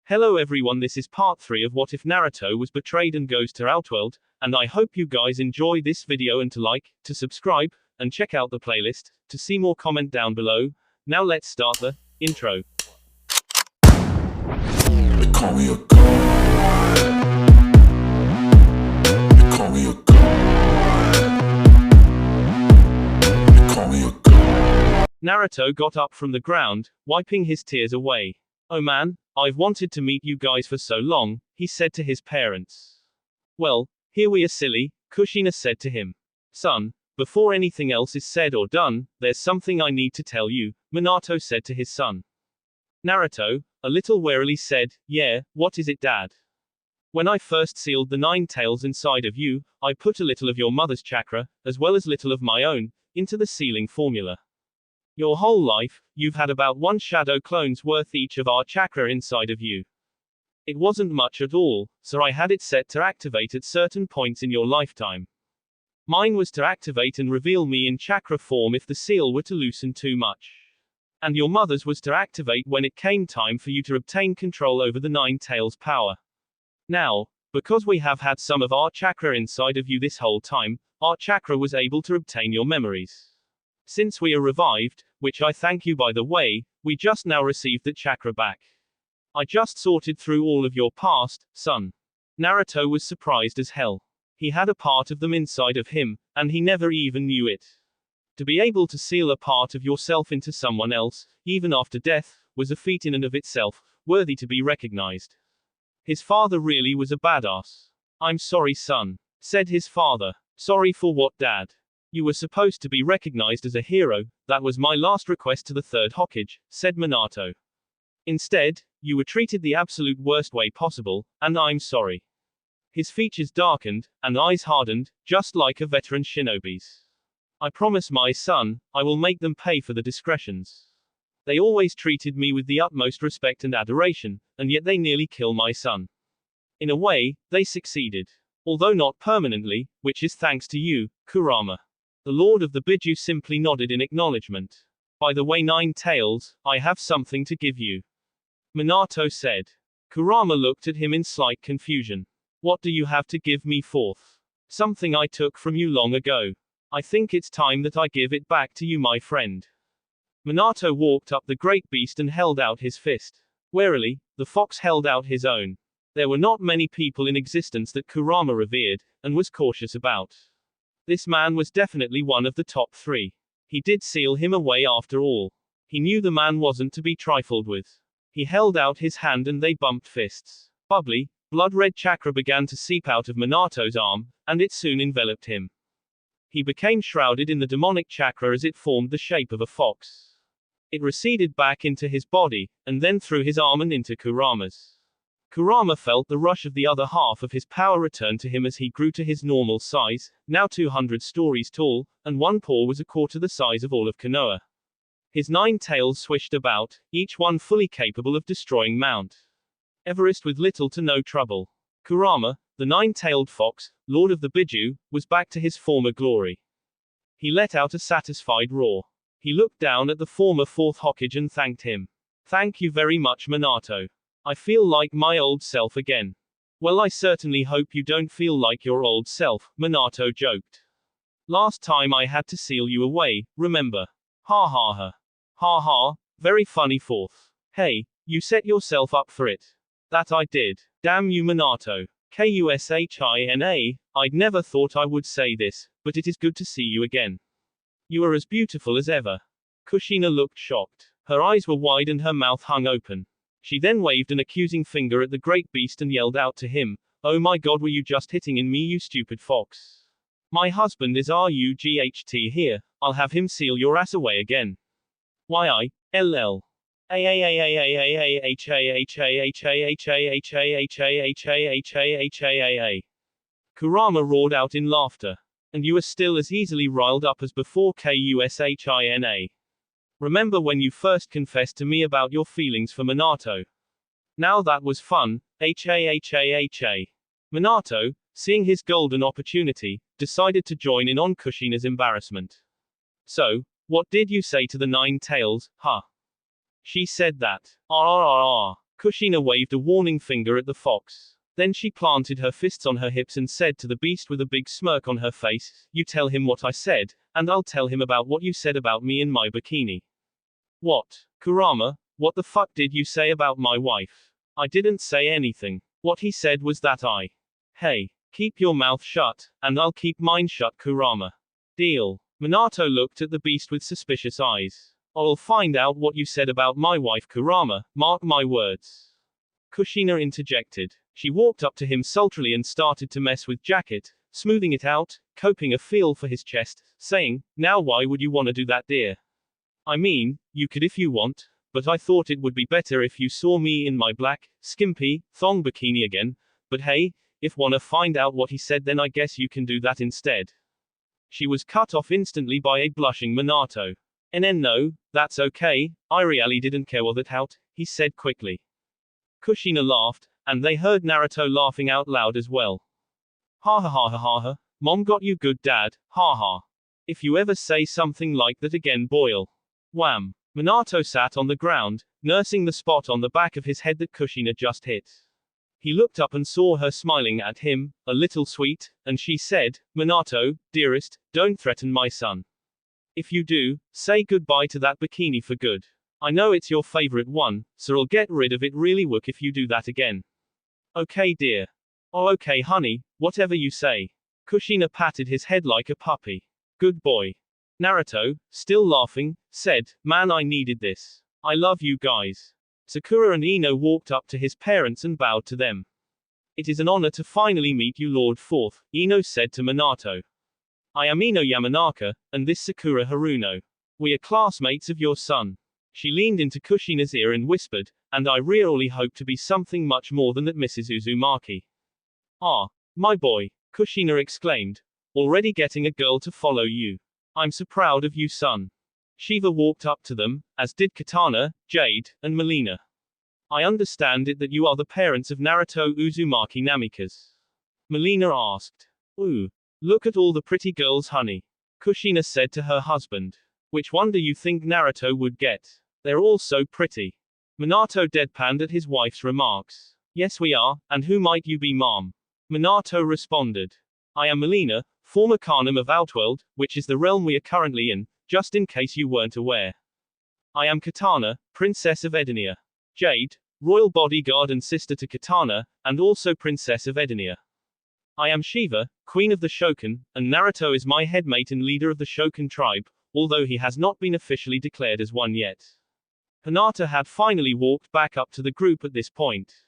Hello everyone, this is part 3 of What If Naruto Was Betrayed and Goes to Outworld, and I hope you guys enjoy this video and to like, to subscribe, and check out the playlist, to see more comment down below. Now let's start the intro. They call me a god. They call me a god. They call me a god. Naruto got up from the ground, wiping his tears away. "Oh man, I've wanted to meet you guys for so long," he said to his parents. "Well, here we are silly," Kushina said to him. "Son, before anything else is said or done, there's something I need to tell you," Minato said to his son. Naruto, a little warily said, "Yeah, what is it, Dad?" "When I first sealed the 9 tails inside of you, I put a little of your mother's chakra, as well as little of my own, into the sealing formula. Your whole life, you've had about 1 shadow clone's worth each of our chakra inside of you. It wasn't much at all, so I had it set to activate at certain points in your lifetime. Mine was to activate and reveal me in chakra form if the seal were to loosen too much. And your mother's was to activate when it came time for you to obtain control over the 9 tails power. Now, because we have had some of our chakra inside of you this whole time, our chakra was able to obtain your memories. Since we are revived, which I thank you by the way, we just now received the chakra back. I just sorted through all of your past, son." Naruto was surprised as hell. He had a part of them inside of him, and he never even knew it. To be able to seal a part of yourself into someone else, even after death, was a feat in and of itself, worthy to be recognized. His father really was a badass. "I'm sorry, son," said his father. "Sorry for what, Dad? You were supposed to be recognized as a hero, that was my last request to the 3rd Hokage," said Minato. "Instead, you were treated the absolute worst way possible, and I'm sorry." His features darkened, and eyes hardened, just like a veteran shinobi's. "I promise my son, I will make them pay for the discretions. They always treated me with the utmost respect and adoration, and yet they nearly killed my son. In a way, they succeeded. Although not permanently, which is thanks to you, Kurama." The Lord of the Biju simply nodded in acknowledgement. "By the way, 9 tails, I have something to give you," Minato said. Kurama looked at him in slight confusion. "What do you have to give me, fourth?" "Something I took from you long ago. I think it's time that I give it back to you, my friend." Minato walked up the great beast and held out his fist. Warily, the fox held out his own. There were not many people in existence that Kurama revered, and was cautious about. This man was definitely one of the top 3. He did seal him away after all. He knew the man wasn't to be trifled with. He held out his hand and they bumped fists. Bubbly, blood-red chakra began to seep out of Minato's arm, and it soon enveloped him. He became shrouded in the demonic chakra as it formed the shape of a fox. It receded back into his body, and then through his arm and into Kurama's. Kurama felt the rush of the other half of his power return to him as he grew to his normal size, now 200 stories tall, and one paw was a quarter the size of all of Konoha. His 9 tails swished about, each one fully capable of destroying Mount Everest with little to no trouble. Kurama, the 9-tailed fox, Lord of the Biju, was back to his former glory. He let out a satisfied roar. He looked down at the former 4th Hokage and thanked him. "Thank you very much, Minato. I feel like my old self again." "Well, I certainly hope you don't feel like your old self," Minato joked. "Last time I had to seal you away, remember? Ha ha ha. Ha ha, very funny, fourth. Hey, you set yourself up for it." "That I did. Damn you, Minato. Kushina, I'd never thought I would say this, but it is good to see you again. You are as beautiful as ever." Kushina looked shocked. Her eyes were wide and her mouth hung open. She then waved an accusing finger at the great beast and yelled out to him, "Oh my god, were you just hitting in me, you stupid fox? My husband is RUGHT here, I'll have him seal your ass away again. YILL. Kurama roared out in laughter. "And you are still as easily riled up as before, Kushina. Remember when you first confessed to me about your feelings for Minato? Now that was fun, Minato, seeing his golden opportunity, decided to join in on Kushina's embarrassment. "So, what did you say to the 9 tails, huh?" She said that. Kushina waved a warning finger at the fox. Then she planted her fists on her hips and said to the beast with a big smirk on her face, "You tell him what I said, and I'll tell him about what you said about me in my bikini." "What? Kurama, what the fuck did you say about my wife?" "I didn't say anything. What he said was that I." "Hey, keep your mouth shut, and I'll keep mine shut, Kurama. Deal." Minato looked at the beast with suspicious eyes. "I'll find out what you said about my wife, Kurama, mark my words." Kushina interjected. She walked up to him sultrily and started to mess with jacket, smoothing it out, coping a feel for his chest, saying, "Now why would you wanna do that, dear? I mean, you could if you want, but I thought it would be better if you saw me in my black, skimpy, thong bikini again, but hey, if wanna find out what he said then I guess you can do that instead." She was cut off instantly by a blushing Minato. No, that's okay, I really didn't care what that out, he said quickly. Kushina laughed, and they heard Naruto laughing out loud as well. "Ha ha ha ha ha ha, mom got you good dad, ha ha. If you ever say something like that again boil." Wham! Minato sat on the ground, nursing the spot on the back of his head that Kushina just hit. He looked up and saw her smiling at him, a little sweet, and she said, "Minato, dearest, don't threaten my son. If you do, say goodbye to that bikini for good. I know it's your favorite one, so I'll get rid of it really wook if you do that again." "Okay dear." "Oh okay honey, whatever you say." Kushina patted his head like a puppy. "Good boy." Naruto, still laughing, said, "Man I needed this. I love you guys." Sakura and Ino walked up to his parents and bowed to them. "It is an honor to finally meet you Lord Fourth," Ino said to Minato. "I am Ino Yamanaka, and this Sakura Haruno. We are classmates of your son." She leaned into Kushina's ear and whispered, "And I really hope to be something much more than that, Mrs. Uzumaki." "Ah, my boy," Kushina exclaimed. "Already getting a girl to follow you. I'm so proud of you son." Shiva walked up to them, as did Katana, Jade, and Melina. "I understand it that you are the parents of Naruto Uzumaki Namikaze?" Melina asked. "Ooh. Look at all the pretty girls honey." Kushina said to her husband. "Which one do you think Naruto would get? They're all so pretty." Minato deadpanned at his wife's remarks. "Yes we are, and who might you be mom?" Minato responded. "I am Melina, former Khanum of Outworld, which is the realm we are currently in, just in case you weren't aware. I am Katana, Princess of Edenia. Jade, royal bodyguard and sister to Katana, and also Princess of Edenia. I am Shiva, Queen of the Shokan, and Naruto is my headmate and leader of the Shokan tribe, although he has not been officially declared as one yet." Hinata had finally walked back up to the group at this point.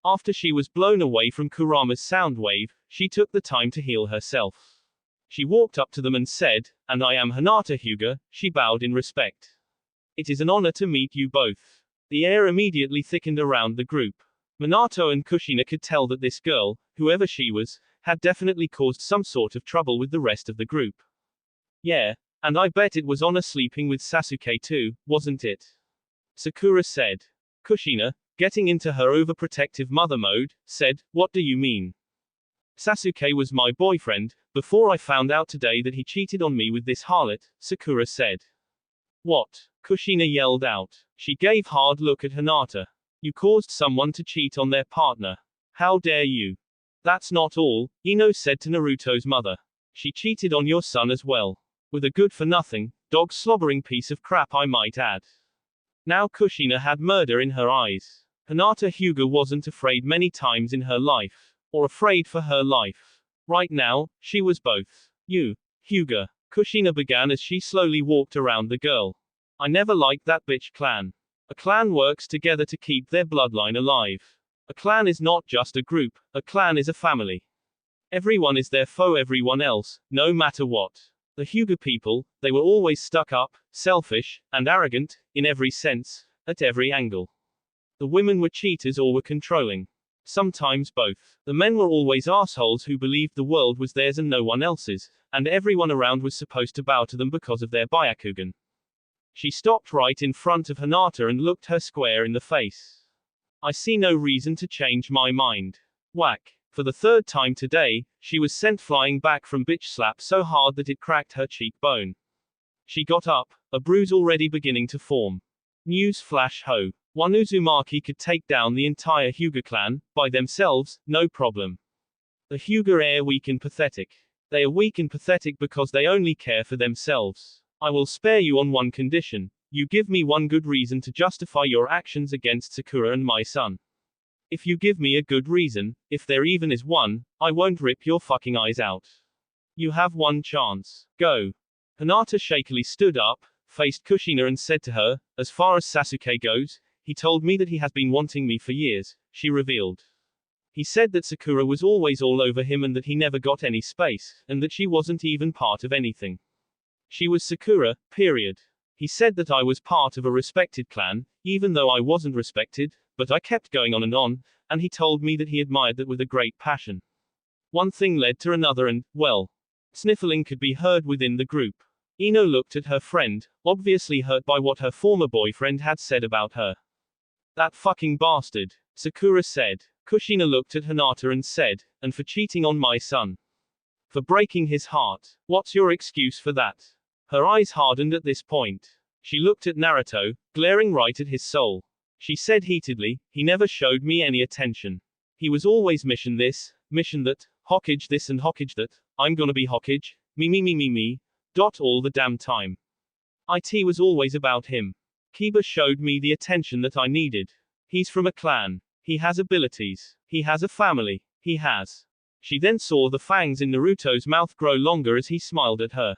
After she was blown away from Kurama's sound wave, she took the time to heal herself. She walked up to them and said, "And I am Hinata Hyuga." She bowed in respect. "It is an honor to meet you both." The air immediately thickened around the group. Minato and Kushina could tell that this girl, whoever she was, had definitely caused some sort of trouble with the rest of the group. "Yeah, and I bet it was honor sleeping with Sasuke too, wasn't it?" Sakura said. Kushina, getting into her overprotective mother mode, said, "What do you mean? Sasuke was my boyfriend, before I found out today that he cheated on me with this harlot," Sakura said. "What?" Kushina yelled out. She gave hard look at Hinata. "You caused someone to cheat on their partner. How dare you?" "That's not all," Ino said to Naruto's mother. "She cheated on your son as well. With a good-for-nothing, dog-slobbering piece of crap I might add." Now Kushina had murder in her eyes. Hinata Hyuga wasn't afraid many times in her life. Or afraid for her life. Right now, she was both. "You, Hyuga," Kushina began as she slowly walked around the girl. "I never liked that bitch clan. A clan works together to keep their bloodline alive. A clan is not just a group, a clan is a family. Everyone is their foe everyone else, no matter what. The Hyuga people, they were always stuck up, selfish, and arrogant, in every sense, at every angle. The women were cheaters or were controlling. Sometimes both. The men were always assholes who believed the world was theirs and no one else's, and everyone around was supposed to bow to them because of their Byakugan." She stopped right in front of Hinata and looked her square in the face. "I see no reason to change my mind." Whack. For the third time today, she was sent flying back from bitch slap so hard that it cracked her cheekbone. She got up, a bruise already beginning to form. News flash ho. One Uzumaki could take down the entire Hyuga clan, by themselves, no problem. The Hyuga are weak and pathetic. They are weak and pathetic because they only care for themselves. I will spare you on one condition. You give me one good reason to justify your actions against Sakura and my son. If you give me a good reason, if there even is one, I won't rip your fucking eyes out. You have one chance. Go. Hinata shakily stood up, faced Kushina and said to her, as far as Sasuke goes, he told me that he has been wanting me for years, she revealed. He said that Sakura was always all over him and that he never got any space, and that she wasn't even part of anything. She was Sakura, period. He said that I was part of a respected clan, even though I wasn't respected, but I kept going on, and he told me that he admired that with a great passion. One thing led to another and, well, sniffling could be heard within the group. Ino looked at her friend, obviously hurt by what her former boyfriend had said about her. That fucking bastard, Sakura said. Kushina looked at Hinata and said, and for cheating on my son. For breaking his heart. What's your excuse for that? Her eyes hardened at this point. She looked at Naruto, glaring right at his soul. She said heatedly, he never showed me any attention. He was always mission this, mission that, Hokage this and Hokage that, I'm gonna be Hokage, me, all the damn time. It was always about him. Kiba showed me the attention that I needed. He's from a clan. He has abilities. He has a family. He has. She then saw the fangs in Naruto's mouth grow longer as he smiled at her.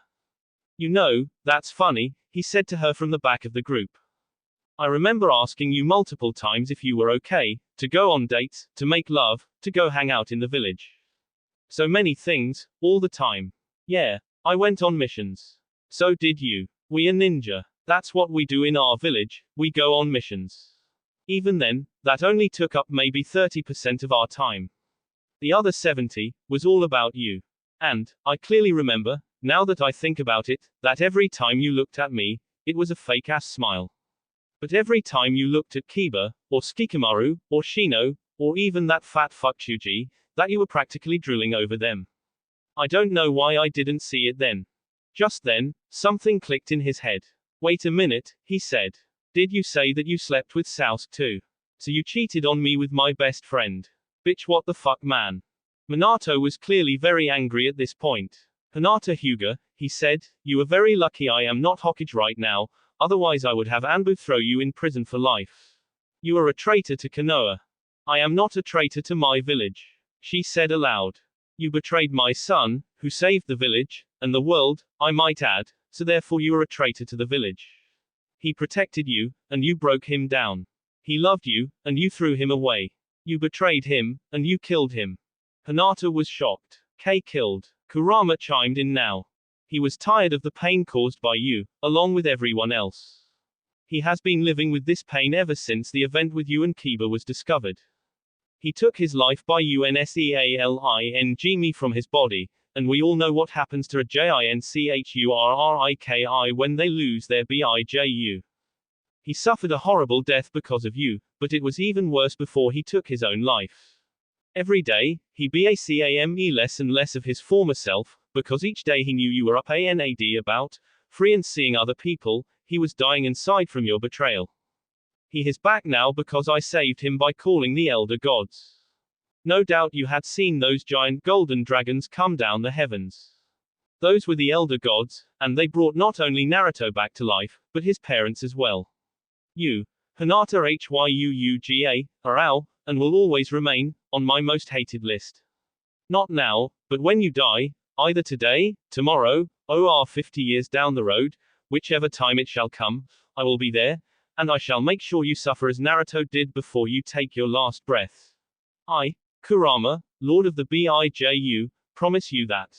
You know, that's funny, he said to her from the back of the group. I remember asking you multiple times if you were okay, to go on dates, to make love, to go hang out in the village. So many things, all the time. Yeah, I went on missions. So did you. We are ninja. That's what we do in our village, we go on missions. Even then, that only took up maybe 30% of our time. The other 70 was all about you. And, I clearly remember, now that I think about it, that every time you looked at me, it was a fake-ass smile. But every time you looked at Kiba, or Shikamaru, or Shino, or even that fat fuck Chuji, that you were practically drooling over them. I don't know why I didn't see it then. Just then, something clicked in his head. Wait a minute, he said. Did you say that you slept with Sasuke too? So you cheated on me with my best friend. Bitch, what the fuck, man? Minato was clearly very angry at this point. Hinata Hyuga, he said, you are very lucky I am not Hokage right now, otherwise I would have Anbu throw you in prison for life. You are a traitor to Konoha. I am not a traitor to my village. She said aloud. You betrayed my son, who saved the village, and the world, I might add, so therefore you are a traitor to the village. He protected you, and you broke him down. He loved you, and you threw him away. You betrayed him, and you killed him. Hinata was shocked. Kei killed. Kurama chimed in now. He was tired of the pain caused by you, along with everyone else. He has been living with this pain ever since the event with you and Kiba was discovered. He took his life by UNSEALING me from his body, and we all know what happens to a JINCHURRIKI when they lose their BIJU. He suffered a horrible death because of you, but it was even worse before he took his own life. Every day, he became less and less of his former self, because each day he knew you were up and about, free and seeing other people, he was dying inside from your betrayal. He is back now because I saved him by calling the elder gods. No doubt you had seen those giant golden dragons come down the heavens. Those were the elder gods, and they brought not only Naruto back to life, but his parents as well. You, Hinata Hyuuga, are out, and will always remain, on my most hated list. Not now, but when you die, either today, tomorrow, or 50 years down the road, whichever time it shall come, I will be there, and I shall make sure you suffer as Naruto did before you take your last breath. I, Kurama, Lord of the Biju, promise you that.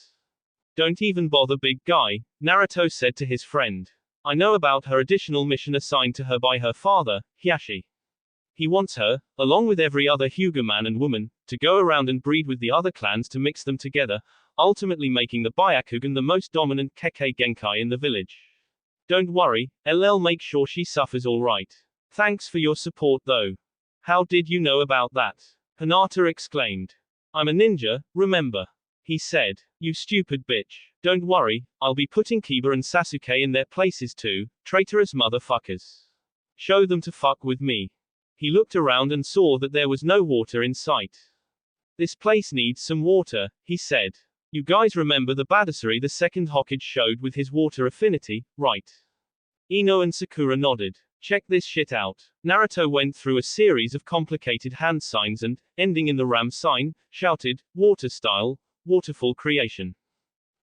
Don't even bother, big guy, Naruto said to his friend. I know about her additional mission assigned to her by her father, Hiashi. He wants her, along with every other Hyuga man and woman, to go around and breed with the other clans to mix them together, ultimately making the Byakugan the most dominant Kekkei Genkai in the village. Don't worry, LL make sure she suffers alright. Thanks for your support though. How did you know about that? Hinata exclaimed. I'm a ninja, remember? He said. You stupid bitch. Don't worry, I'll be putting Kiba and Sasuke in their places too, traitorous motherfuckers. Show them to fuck with me. He looked around and saw that there was no water in sight. This place needs some water, he said. You guys remember the badassery the second Hokage showed with his water affinity, right? Ino and Sakura nodded. Check this shit out. Naruto went through a series of complicated hand signs and, ending in the ram sign, shouted, water style, waterfall creation.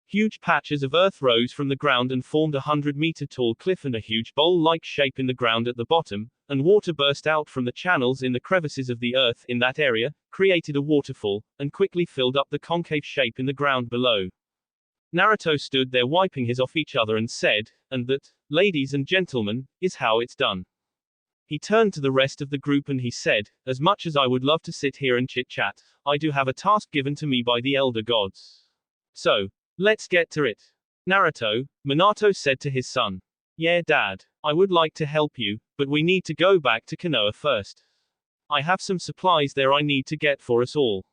Huge patches of earth rose from the ground and formed a 100-meter tall cliff and a huge bowl-like shape in the ground at the bottom, and water burst out from the channels in the crevices of the earth in that area, created a waterfall, and quickly filled up the concave shape in the ground below. Naruto stood there wiping his off each other and said, and that, ladies and gentlemen, is how it's done. He turned to the rest of the group and he said, as much as I would love to sit here and chit-chat, I do have a task given to me by the elder gods. So, let's get to it. Naruto, Minato said to his son. Yeah, Dad, I would like to help you, but we need to go back to Konoha first. I have some supplies there I need to get for us all.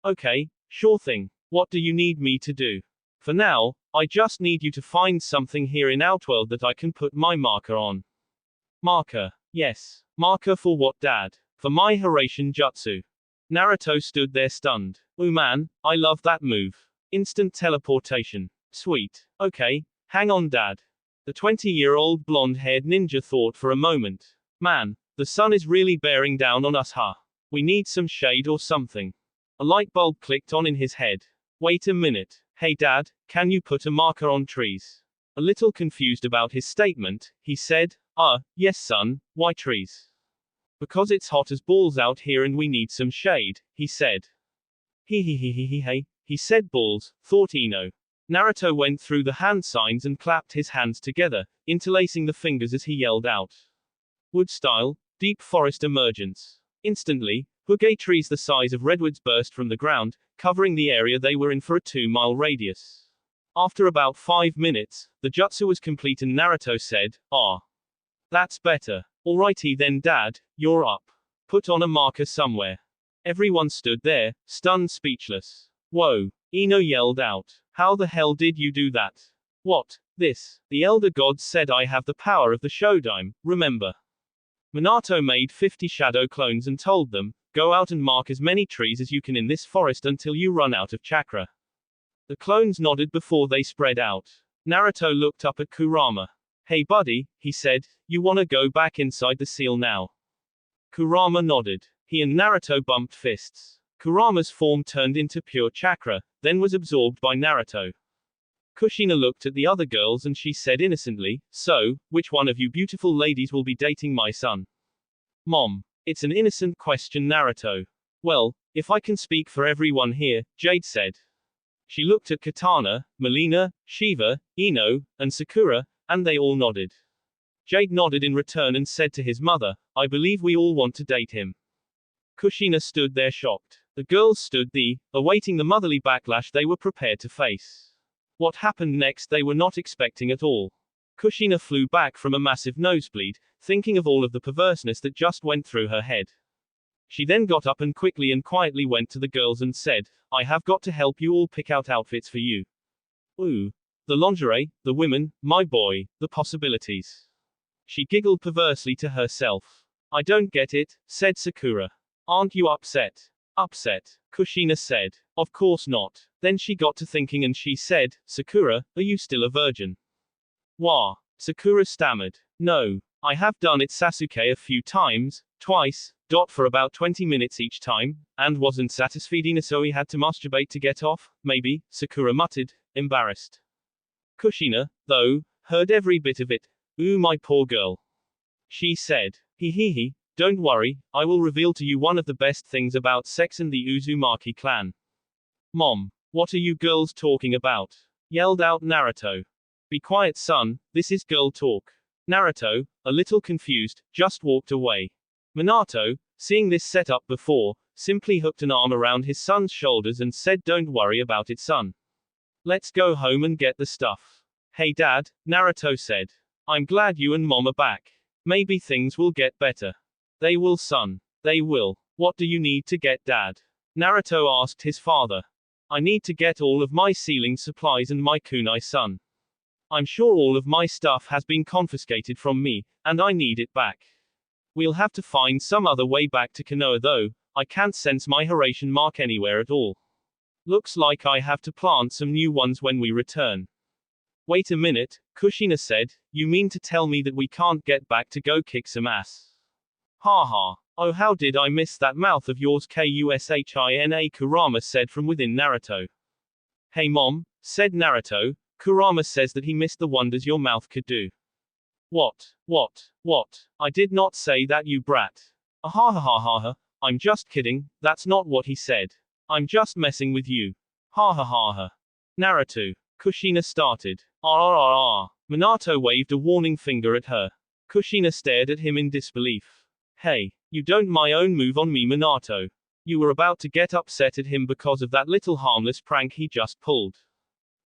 Okay, sure thing. What do you need me to do? For now, I just need you to find something here in Outworld that I can put my marker on. Marker. Yes. Marker for what, Dad? For my Hiraishin Jutsu. Naruto stood there stunned. Ooh man, I love that move. Instant teleportation. Sweet. Okay, hang on, Dad. The 20-year-old blonde-haired ninja thought for a moment. Man, the sun is really bearing down on us, huh? We need some shade or something. A light bulb clicked on in his head. Wait a minute. Hey Dad, can you put a marker on trees? A little confused about his statement, he said, yes son, why trees? Because it's hot as balls out here and we need some shade, he said. He said balls, thought Ino. Naruto went through the hand signs and clapped his hands together, interlacing the fingers as he yelled out. Wood style, deep forest emergence. Instantly, Hokage trees the size of redwoods burst from the ground, covering the area they were in for a 2-mile radius. After about 5 minutes, the jutsu was complete and Naruto said, that's better. Alrighty then Dad, you're up. Put on a marker somewhere. Everyone stood there, stunned speechless. Whoa. Ino yelled out. How the hell did you do that? What? This. The elder gods said I have the power of the Shodaime, remember? Minato made 50 shadow clones and told them, go out and mark as many trees as you can in this forest until you run out of chakra. The clones nodded before they spread out. Naruto looked up at Kurama. Hey buddy, he said, you wanna go back inside the seal now? Kurama nodded. He and Naruto bumped fists. Kurama's form turned into pure chakra, then was absorbed by Naruto. Kushina looked at the other girls and she said innocently, so, which one of you beautiful ladies will be dating my son? Mom. It's an innocent question, Naruto. Well, if I can speak for everyone here, Jade said. She looked at Katana, Melina, Shiva, Ino, and Sakura, and they all nodded. Jade nodded in return and said to his mother, I believe we all want to date him. Kushina stood there shocked. The girls stood there, awaiting the motherly backlash they were prepared to face. What happened next they were not expecting at all. Kushina flew back from a massive nosebleed, thinking of all of the perverseness that just went through her head. She then got up and quickly and quietly went to the girls and said, I have got to help you all pick out outfits for you. Ooh. The lingerie, the women, my boy, the possibilities. She giggled perversely to herself. I don't get it, said Sakura. Aren't you upset? Upset, Kushina said. Of course not. Then she got to thinking and she said, Sakura, are you still a virgin? Wah. Sakura stammered. No. I have done it Sasuke a few times, twice, for about 20 minutes each time, and wasn't satisfied so he had to masturbate to get off, maybe, Sakura muttered, embarrassed. Kushina, though, heard every bit of it. Ooh my poor girl. She said. Don't worry, I will reveal to you one of the best things about sex and the Uzumaki clan. Mom. What are you girls talking about? Yelled out Naruto. Be quiet son, this is girl talk. Naruto, a little confused, just walked away. Minato, seeing this setup before, simply hooked an arm around his son's shoulders and said don't worry about it son. Let's go home and get the stuff. Hey dad, Naruto said. I'm glad you and mom are back. Maybe things will get better. They will son. They will. What do you need to get dad? Naruto asked his father. I need to get all of my sealing supplies and my kunai son. I'm sure all of my stuff has been confiscated from me, and I need it back. We'll have to find some other way back to Konoha though, I can't sense my Hiraishin mark anywhere at all. Looks like I have to plant some new ones when we return. Wait a minute, Kushina said, you mean to tell me that we can't get back to go kick some ass? Ha ha. Oh, how did I miss that mouth of yours, Kushina, Kurama said from within Naruto. Hey mom, said Naruto, Kurama says that he missed the wonders your mouth could do. What? I did not say that, you brat. Ha. I'm just kidding, that's not what he said. I'm just messing with you. Ha. Naruto. Kushina started. Minato waved a warning finger at her. Kushina stared at him in disbelief. Hey, you don't my own move on me, Minato. You were about to get upset at him because of that little harmless prank he just pulled.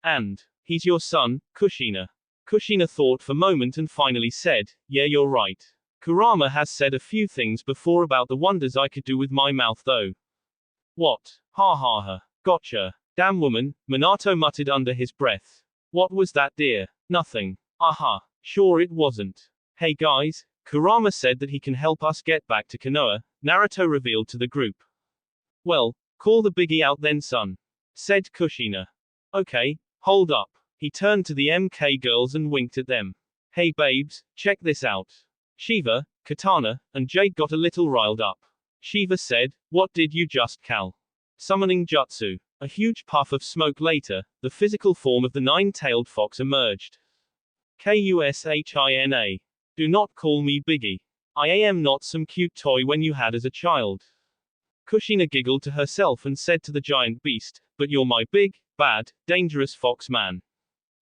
And, he's your son, Kushina. Kushina thought for a moment and finally said, yeah, you're right. Kurama has said a few things before about the wonders I could do with my mouth though. What? Ha. Gotcha. Damn woman, Minato muttered under his breath. What was that, dear? Nothing. Aha. Sure it wasn't. Hey guys, Kurama said that he can help us get back to Konoha, Naruto revealed to the group. Well, call the biggie out then, son, said Kushina. Okay, hold up. He turned to the MK girls and winked at them. Hey babes, check this out. Shiva, Katana, and Jade got a little riled up. Shiva said, what did you just call? Summoning jutsu. A huge puff of smoke later, the physical form of the nine-tailed fox emerged. Kushina. Do not call me Biggie. I am not some cute toy when you had as a child. Kushina giggled to herself and said to the giant beast, but you're my big, bad, dangerous fox man.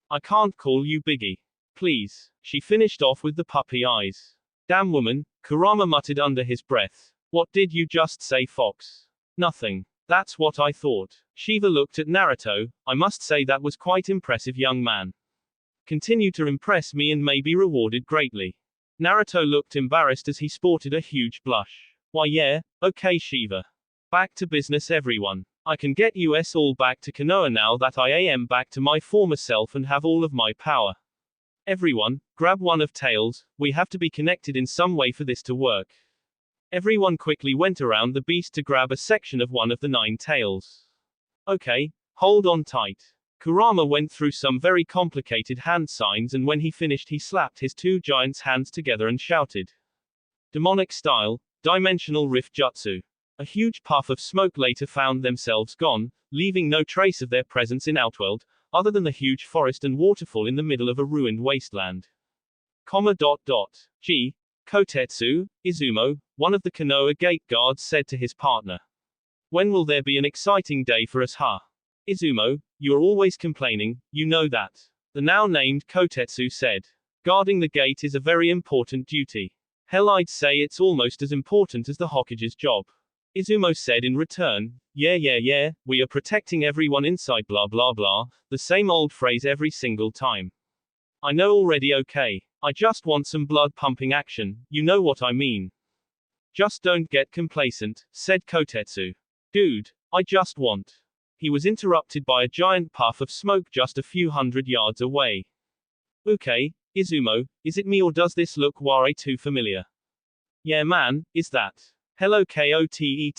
I can't call you Biggie. Please. She finished off with the puppy eyes. Damn woman, Kurama muttered under his breath. What did you just say, fox? Nothing. That's what I thought. Shiva looked at Naruto. I must say that was quite impressive, young man. Continue to impress me and may be rewarded greatly. Naruto looked embarrassed as he sported a huge blush. Why yeah, okay Shiva. Back to business everyone. I can get us all back to Konoha now that I am back to my former self and have all of my power. Everyone, grab one of tails, we have to be connected in some way for this to work. Everyone quickly went around the beast to grab a section of one of the nine tails. Okay, hold on tight. Kurama went through some very complicated hand signs and when he finished he slapped his two giants' hands together and shouted. Demonic style, dimensional rift jutsu. A huge puff of smoke later found themselves gone, leaving no trace of their presence in Outworld, other than the huge forest and waterfall in the middle of a ruined wasteland. Gee, Kotetsu, Izumo, one of the Konoha gate guards said to his partner. When will there be an exciting day for us, huh? Izumo, you're always complaining, you know that. The now named Kotetsu said. Guarding the gate is a very important duty. Hell, I'd say it's almost as important as the Hokage's job. Izumo said in return, yeah, we are protecting everyone inside blah blah blah, the same old phrase every single time. I know already, okay. I just want some blood pumping action, you know what I mean. Just don't get complacent, said Kotetsu. Dude, I just want. He was interrupted by a giant puff of smoke just a few hundred yards away. Okay, Izumo, is it me or does this look way too familiar? Yeah man, is that? Hello Kotetsu,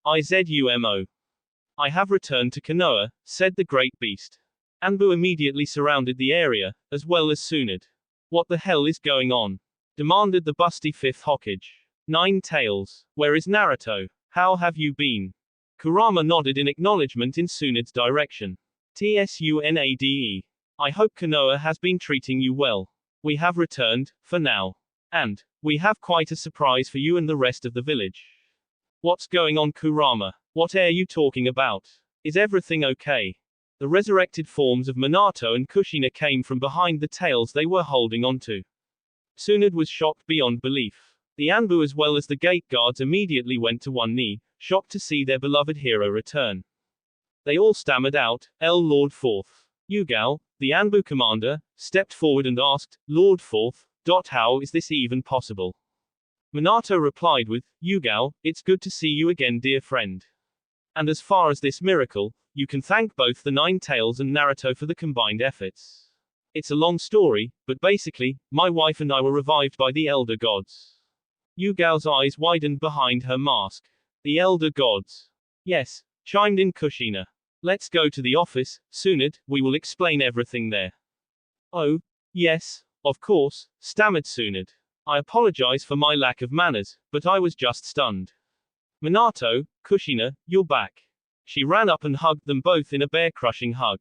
Izumo. I have returned to Konoha, said the great beast. Anbu immediately surrounded the area, as well as Tsunade. What the hell is going on? Demanded the busty fifth Hokage. Nine Tails. Where is Naruto? How have you been? Kurama nodded in acknowledgement in Tsunade's direction. Tsunade. I hope Konoha has been treating you well. We have returned, for now. And, we have quite a surprise for you and the rest of the village. What's going on, Kurama? What are you talking about? Is everything okay? The resurrected forms of Minato and Kushina came from behind the tails they were holding onto. Tsunade was shocked beyond belief. The Anbu as well as the gate guards immediately went to one knee, shocked to see their beloved hero return. They all stammered out, Lord Fourth. Yugao, the Anbu commander, stepped forward and asked, Lord Fourth, how is this even possible? Minato replied with, Yugao, it's good to see you again, dear friend. And as far as this miracle, you can thank both the Nine Tails and Naruto for the combined efforts. It's a long story, but basically, my wife and I were revived by the elder gods. Yugao's eyes widened behind her mask. The elder gods. Yes, chimed in Kushina. Let's go to the office, Tsunade, we will explain everything there. Oh, yes, of course, stammered Tsunade. I apologize for my lack of manners, but I was just stunned. Minato, Kushina, you're back. She ran up and hugged them both in a bear-crushing hug.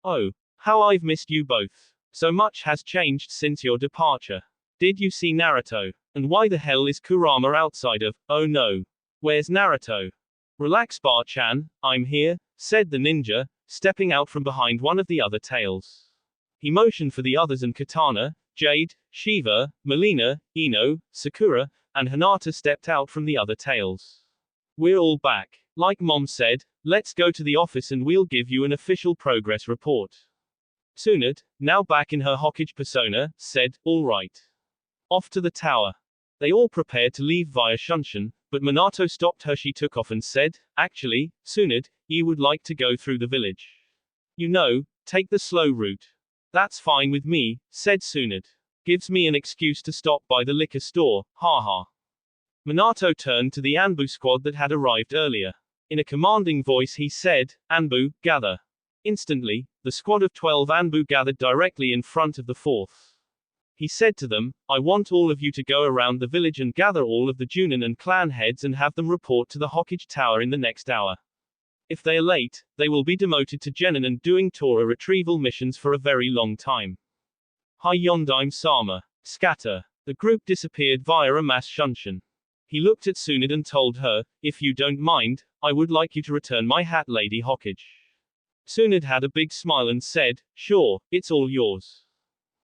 Oh, how I've missed you both. So much has changed since your departure. Did you see Naruto? And why the hell is Kurama outside of, oh no. Where's Naruto? Relax Bar-chan, I'm here, said the ninja, stepping out from behind one of the other tails. He motioned for the others and Katana, Jade, Shiva, Melina, Ino, Sakura, and Hinata stepped out from the other tails. We're all back. Like Mom said, let's go to the office and we'll give you an official progress report. Tsunade, now back in her Hokage persona, said, all right. Off to the tower. They all prepared to leave via Shunshin, but Minato stopped her. She took off and said, actually, Tsunade, you would like to go through the village. You know, take the slow route. That's fine with me, said Tsunade. Gives me an excuse to stop by the liquor store, haha. Minato turned to the Anbu squad that had arrived earlier. In a commanding voice he said, Anbu, gather. Instantly, the squad of 12 Anbu gathered directly in front of the fourth. He said to them, I want all of you to go around the village and gather all of the Junin and clan heads and have them report to the Hokage Tower in the next hour. If they are late, they will be demoted to genin and doing Tora retrieval missions for a very long time. Hi Yondaime Sama. Scatter. The group disappeared via a mass shunshin. He looked at Tsunade and told her, if you don't mind, I would like you to return my hat Lady Hokage. Tsunade had a big smile and said, sure, it's all yours.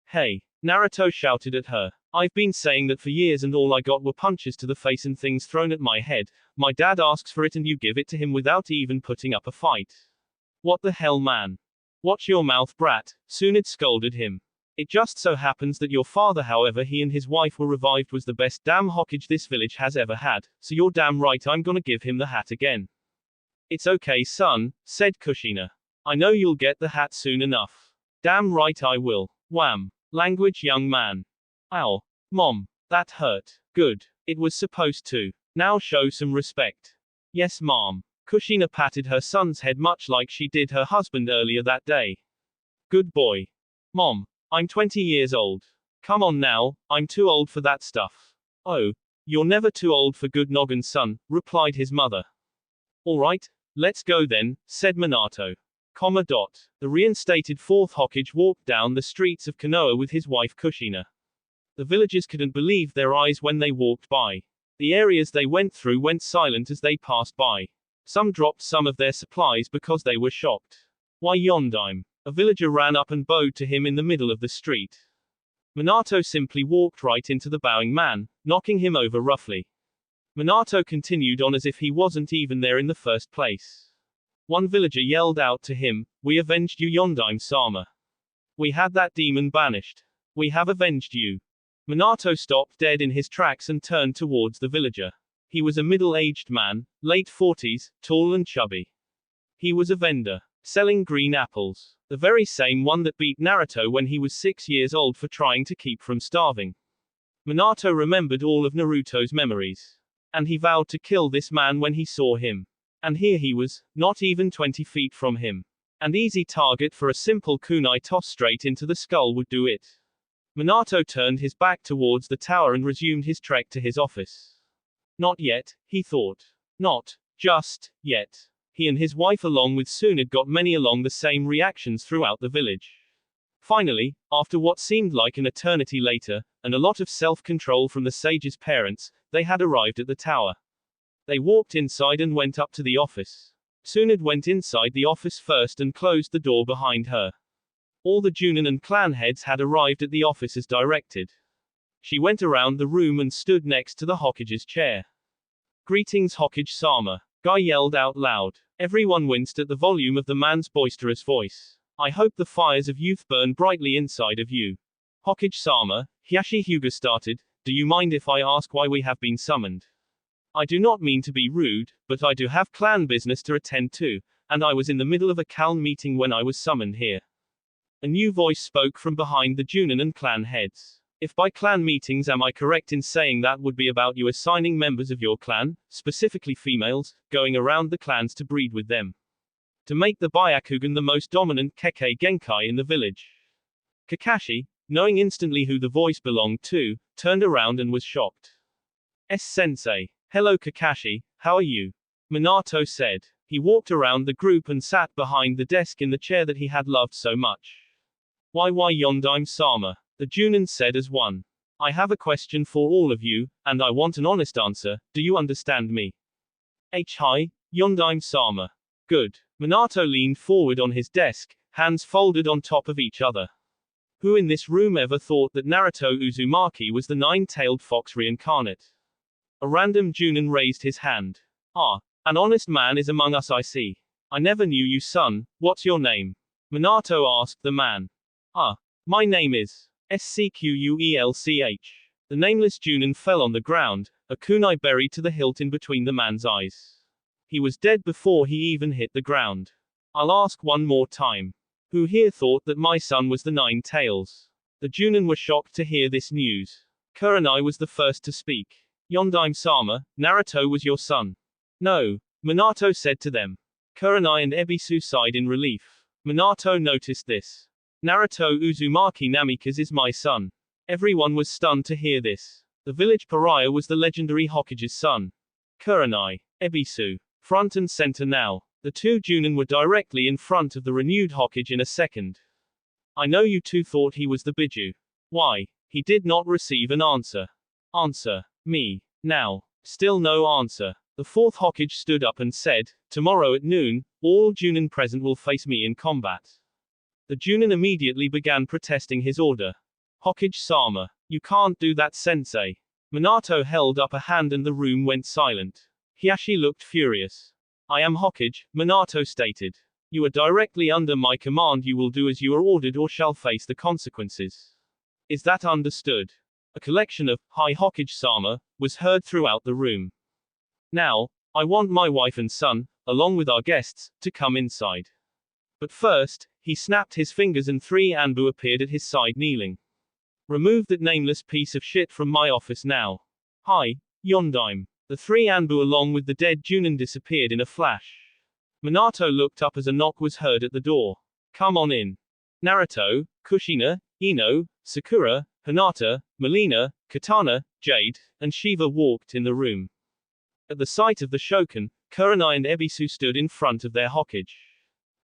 Hey. Naruto shouted at her. I've been saying that for years and all I got were punches to the face and things thrown at my head. My dad asks for it and you give it to him without even putting up a fight. What the hell man? Watch your mouth brat, Tsunade scolded him. It just so happens that your father however he and his wife were revived was the best damn Hokage this village has ever had, so you're damn right I'm gonna give him the hat again. It's okay son, said Kushina. I know you'll get the hat soon enough. Damn right I will. Wham. Language young man. Ow. Mom. That hurt. Good. It was supposed to. Now show some respect. Yes mom. Kushina patted her son's head much like she did her husband earlier that day. Good boy. Mom. I'm 20 years old. Come on now, I'm too old for that stuff. Oh. You're never too old for good noggin son, replied his mother. Alright, let's go then, said Minato. The reinstated fourth Hokage walked down the streets of Konoha with his wife Kushina. The villagers couldn't believe their eyes when they walked by. The areas they went through went silent as they passed by. Some dropped some of their supplies because they were shocked. Why Yondaime? A villager ran up and bowed to him in the middle of the street. Minato simply walked right into the bowing man, knocking him over roughly. Minato continued on as if he wasn't even there in the first place. One villager yelled out to him, we avenged you Yondaime Sama. We had that demon banished. We have avenged you. Minato stopped dead in his tracks and turned towards the villager. He was a middle-aged man, late 40s, tall and chubby. He was a vendor, selling green apples. The very same one that beat Naruto when he was 6 years old for trying to keep from starving. Minato remembered all of Naruto's memories. And he vowed to kill this man when he saw him. And here he was, not even 20 feet from him. An easy target for a simple kunai toss straight into the skull would do it. Minato turned his back towards the tower and resumed his trek to his office. Not yet, he thought. Not just yet. He and his wife along with Tsunade got many along the same reactions throughout the village. Finally, after what seemed like an eternity later, and a lot of self-control from the sage's parents, they had arrived at the tower. They walked inside and went up to the office. Tsunade went inside the office first and closed the door behind her. All the Junin and clan heads had arrived at the office as directed. She went around the room and stood next to the Hokage's chair. Greetings Hokage Sama. Guy yelled out loud. Everyone winced at the volume of the man's boisterous voice. I hope the fires of youth burn brightly inside of you. Hokage Sama, Hiashi Hyuga started, do you mind if I ask why we have been summoned? I do not mean to be rude, but I do have clan business to attend to, and I was in the middle of a clan meeting when I was summoned here. A new voice spoke from behind the Junin and clan heads. If by clan meetings am I correct in saying that would be about you assigning members of your clan, specifically females, going around the clans to breed with them. To make the Byakugan the most dominant Kekkei Genkai in the village. Kakashi, knowing instantly who the voice belonged to, turned around and was shocked. Sensei. Hello Kakashi, how are you? Minato said. He walked around the group and sat behind the desk in the chair that he had loved so much. Why Yondaime-sama? The Junin said as one. I have a question for all of you, and I want an honest answer, do you understand me? Hi, Yondaime-sama. Good. Minato leaned forward on his desk, hands folded on top of each other. Who in this room ever thought that Naruto Uzumaki was the nine-tailed fox reincarnate? A random Junin raised his hand. Ah, an honest man is among us I see. I never knew you son, what's your name? Minato asked the man. Ah, my name is Squelch. The nameless Junin fell on the ground, a kunai buried to the hilt in between the man's eyes. He was dead before he even hit the ground. I'll ask one more time. Who here thought that my son was the Nine Tails? The Junin were shocked to hear this news. Kurenai was the first to speak. Yondaime-sama, Naruto was your son. No, Minato said to them. Kurenai and Ebisu sighed in relief. Minato noticed this. Naruto Uzumaki Namikaze is my son. Everyone was stunned to hear this. The village pariah was the legendary Hokage's son. Kurenai. Ebisu. Front and center now. The two Junin were directly in front of the renewed Hokage in a second. I know you two thought he was the Biju. Why? He did not receive an answer. Answer. Me. Now. Still no answer. The fourth Hokage stood up and said, tomorrow at noon, all Junin present will face me in combat. The Junin immediately began protesting his order. Hokage-sama. You can't do that sensei. Minato held up a hand and the room went silent. Hiashi looked furious. I am Hokage, Minato stated. You are directly under my command, you will do as you are ordered or shall face the consequences. Is that understood? A collection of, Hi Hokage-sama, was heard throughout the room. Now, I want my wife and son, along with our guests, to come inside. But first, he snapped his fingers and three Anbu appeared at his side kneeling. Remove that nameless piece of shit from my office now. Hi, Yondaime. The three Anbu along with the dead Junin disappeared in a flash. Minato looked up as a knock was heard at the door. Come on in. Naruto, Kushina, Ino, Sakura, Hinata, Melina, Katana, Jade, and Shiva walked in the room. At the sight of the Shokan, Kurenai and Ebisu stood in front of their Hokage.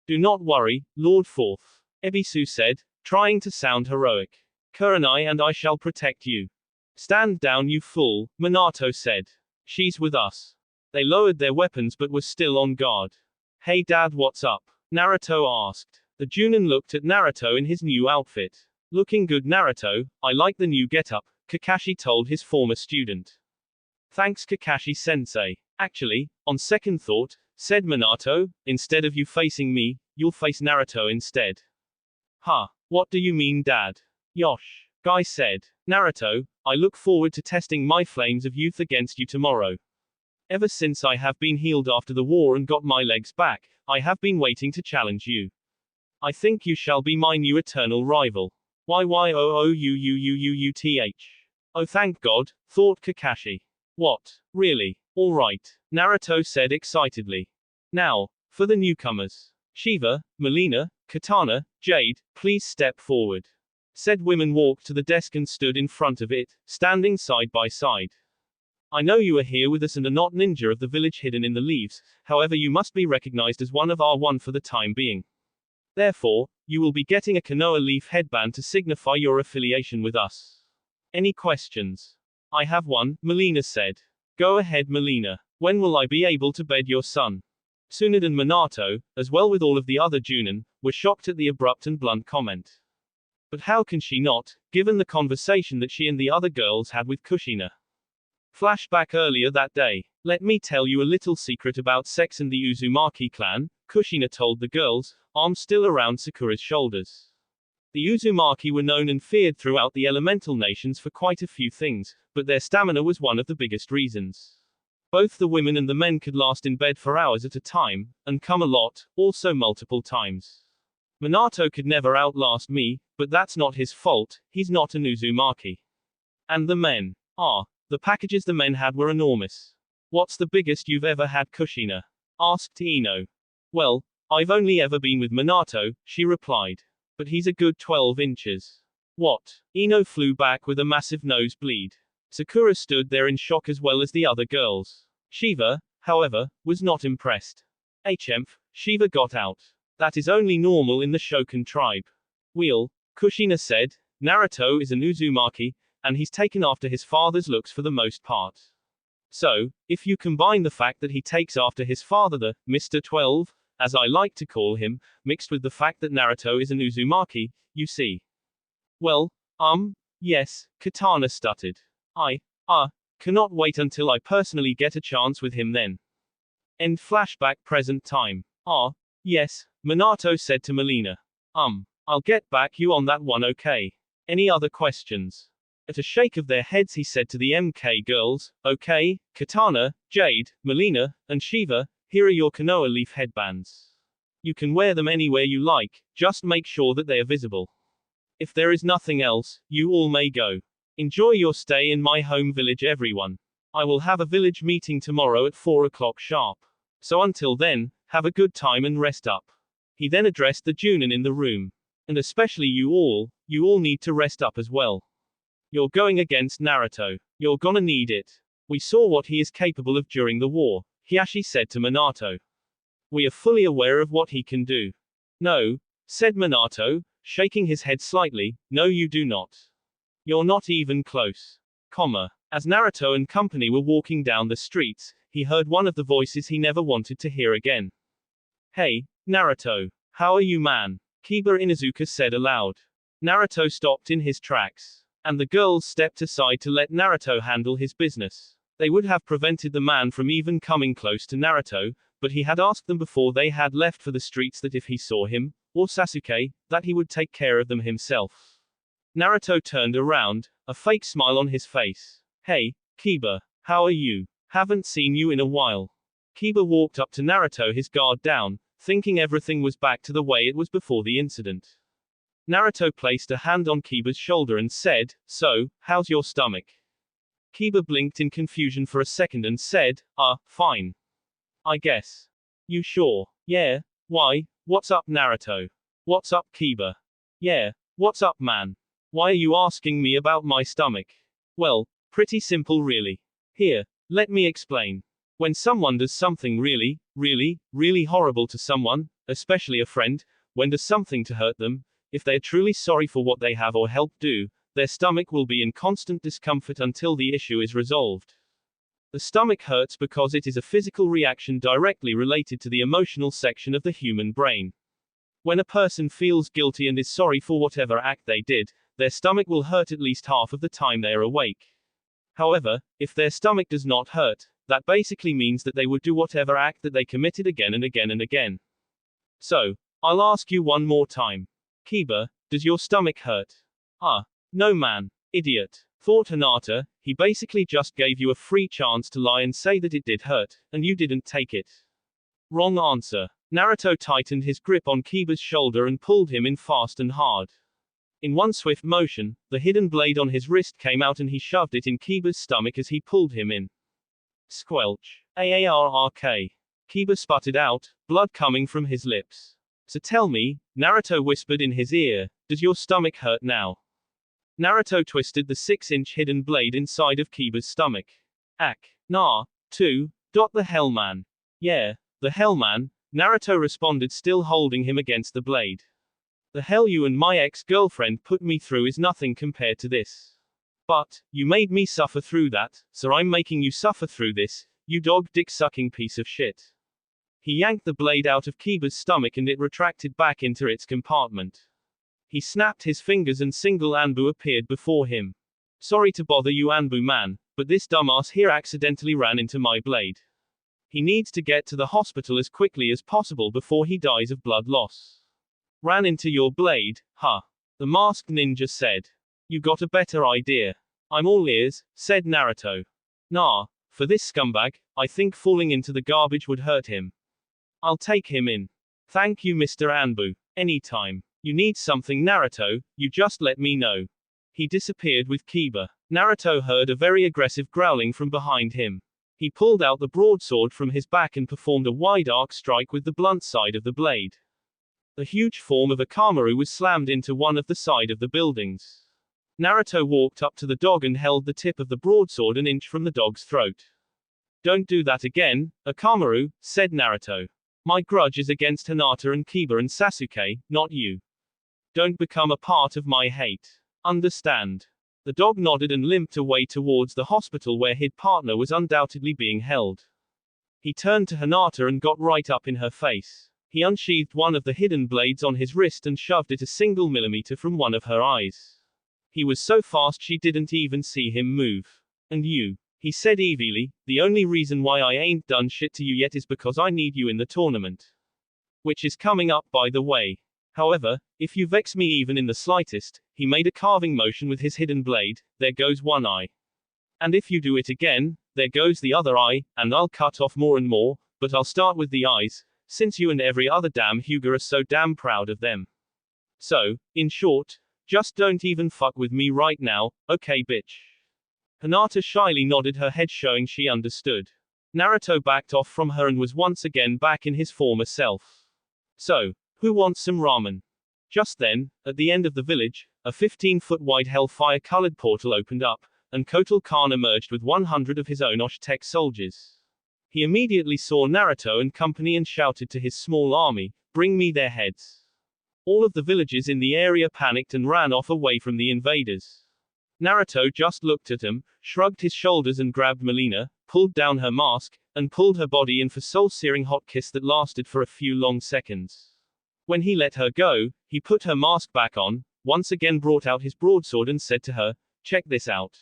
Do not worry, Lord Fourth. Ebisu said, trying to sound heroic. Kurenai and I shall protect you. Stand down you fool, Minato said. She's with us. They lowered their weapons but were still on guard. Hey dad, what's up? Naruto asked. The Junin looked at Naruto in his new outfit. Looking good Naruto, I like the new getup, Kakashi told his former student. Thanks Kakashi sensei. Actually, on second thought, said Minato, instead of you facing me, you'll face Naruto instead. Huh, what do you mean dad? Yosh. Guy said. Naruto, I look forward to testing my flames of youth against you tomorrow. Ever since I have been healed after the war and got my legs back, I have been waiting to challenge you. I think you shall be my new eternal rival. YYOOUUUUUTH. Oh thank God, thought Kakashi. What? Really? Alright, Naruto said excitedly. Now, for the newcomers. Shiva, Melina, Katana, Jade, please step forward. Said women walked to the desk and stood in front of it, standing side by side. I know you are here with us and are not ninja of the village hidden in the leaves, however you must be recognized as one of our one for the time being. Therefore, you will be getting a Konoha leaf headband to signify your affiliation with us. Any questions? I have one, Melina said. Go ahead Melina. When will I be able to bed your son? Tsunade and Minato, as well with all of the other Junin, were shocked at the abrupt and blunt comment. But how can she not, given the conversation that she and the other girls had with Kushina? Flashback earlier that day. Let me tell you a little secret about sex and the Uzumaki clan, Kushina told the girls, arms still around Sakura's shoulders. The Uzumaki were known and feared throughout the elemental nations for quite a few things, but their stamina was one of the biggest reasons. Both the women and the men could last in bed for hours at a time, and come a lot, also multiple times. Minato could never outlast me, but that's not his fault, he's not an Uzumaki. And the men. The packages the men had were enormous. What's the biggest you've ever had, Kushina? Asked Ino. Well, I've only ever been with Minato, she replied. But he's a good 12 inches. What? Ino flew back with a massive nosebleed. Sakura stood there in shock as well as the other girls. Shiva, however, was not impressed. HMF, Shiva got out. That is only normal in the Shokan tribe. Kushina said, Naruto is an Uzumaki, and he's taken after his father's looks for the most part. So, if you combine the fact that he takes after his father, the Mr. 12, as I like to call him, mixed with the fact that Naruto is an Uzumaki, you see. Well, yes, Katana stuttered. I cannot wait until I personally get a chance with him then. End flashback present time. Yes, Minato said to Melina. I'll get back you on that one, okay? Any other questions? At a shake of their heads he said to the MK girls, okay, Katana, Jade, Melina, and Shiva, here are your Konoha leaf headbands. You can wear them anywhere you like, just make sure that they are visible. If there is nothing else, you all may go. Enjoy your stay in my home village, everyone. I will have a village meeting tomorrow at 4 o'clock sharp. So until then, have a good time and rest up. He then addressed the Junin in the room. And especially you all need to rest up as well. You're going against Naruto. You're gonna need it. We saw what he is capable of during the war, Hiashi said to Minato. We are fully aware of what he can do. No, said Minato, shaking his head slightly, no you do not. You're not even close. As Naruto and company were walking down the streets, he heard one of the voices he never wanted to hear again. Hey, Naruto. How are you, man? Kiba Inuzuka said aloud. Naruto stopped in his tracks. And the girls stepped aside to let Naruto handle his business. They would have prevented the man from even coming close to Naruto, but he had asked them before they had left for the streets that if he saw him, or Sasuke, that he would take care of them himself. Naruto turned around, a fake smile on his face. Hey, Kiba, how are you? Haven't seen you in a while. Kiba walked up to Naruto, his guard down, thinking everything was back to the way it was before the incident. Naruto placed a hand on Kiba's shoulder and said, so, how's your stomach? Kiba blinked in confusion for a second and said, fine. I guess. You sure? Yeah. Why? What's up, Naruto? What's up, Kiba? Yeah. What's up, man? Why are you asking me about my stomach? Well, pretty simple really. Here, let me explain. When someone does something really, really, really horrible to someone, especially a friend, when does something to hurt them, if they are truly sorry for what they have or helped do, their stomach will be in constant discomfort until the issue is resolved. The stomach hurts because it is a physical reaction directly related to the emotional section of the human brain. When a person feels guilty and is sorry for whatever act they did, their stomach will hurt at least half of the time they are awake. However, if their stomach does not hurt, that basically means that they would do whatever act that they committed again and again and again. So, I'll ask you one more time. Kiba, does your stomach hurt? No man. Idiot. Thought Hinata, he basically just gave you a free chance to lie and say that it did hurt, and you didn't take it. Wrong answer. Naruto tightened his grip on Kiba's shoulder and pulled him in fast and hard. In one swift motion, the hidden blade on his wrist came out and he shoved it in Kiba's stomach as he pulled him in. Squelch. Aarrk. Kiba sputtered out, blood coming from his lips. So tell me, Naruto whispered in his ear, does your stomach hurt now? Naruto twisted the 6-inch hidden blade inside of Kiba's stomach. Nah. The hell man. Yeah, the hell man, Naruto responded, still holding him against the blade. The hell you and my ex-girlfriend put me through is nothing compared to this. But, you made me suffer through that, so I'm making you suffer through this, you dog dick-sucking piece of shit. He yanked the blade out of Kiba's stomach and it retracted back into its compartment. He snapped his fingers and single Anbu appeared before him. Sorry to bother you, Anbu man, but this dumbass here accidentally ran into my blade. He needs to get to the hospital as quickly as possible before he dies of blood loss. Ran into your blade, huh? The masked ninja said. You got a better idea. I'm all ears, said Naruto. Nah, for this scumbag, I think falling into the garbage would hurt him. I'll take him in. Thank you, Mr. Anbu. Anytime. You need something, Naruto, you just let me know. He disappeared with Kiba. Naruto heard a very aggressive growling from behind him. He pulled out the broadsword from his back and performed a wide arc strike with the blunt side of the blade. The huge form of Akamaru was slammed into one of the side of the buildings. Naruto walked up to the dog and held the tip of the broadsword an inch from the dog's throat. Don't do that again, Akamaru, said Naruto. My grudge is against Hinata and Kiba and Sasuke, not you. Don't become a part of my hate. Understand? The dog nodded and limped away towards the hospital where his partner was undoubtedly being held. He turned to Hinata and got right up in her face. He unsheathed one of the hidden blades on his wrist and shoved it a single millimeter from one of her eyes. He was so fast she didn't even see him move. And you, he said evilly, the only reason why I ain't done shit to you yet is because I need you in the tournament. Which is coming up, by the way. However, if you vex me even in the slightest, he made a carving motion with his hidden blade, there goes one eye. And if you do it again, there goes the other eye, and I'll cut off more and more, but I'll start with the eyes, since you and every other damn Hyuga are so damn proud of them. So, in short, just don't even fuck with me right now, okay bitch? Hinata shyly nodded her head showing she understood. Naruto backed off from her and was once again back in his former self. So, who wants some ramen? Just then, at the end of the village, a 15-foot-wide hellfire-colored portal opened up, and Kotal Kahn emerged with 100 of his own Osh-Tech soldiers. He immediately saw Naruto and company and shouted to his small army, bring me their heads. All of the villagers in the area panicked and ran off away from the invaders. Naruto just looked at him, shrugged his shoulders and grabbed Melina, pulled down her mask, and pulled her body in for soul-searing hot kiss that lasted for a few long seconds. When he let her go, he put her mask back on, once again brought out his broadsword and said to her, check this out.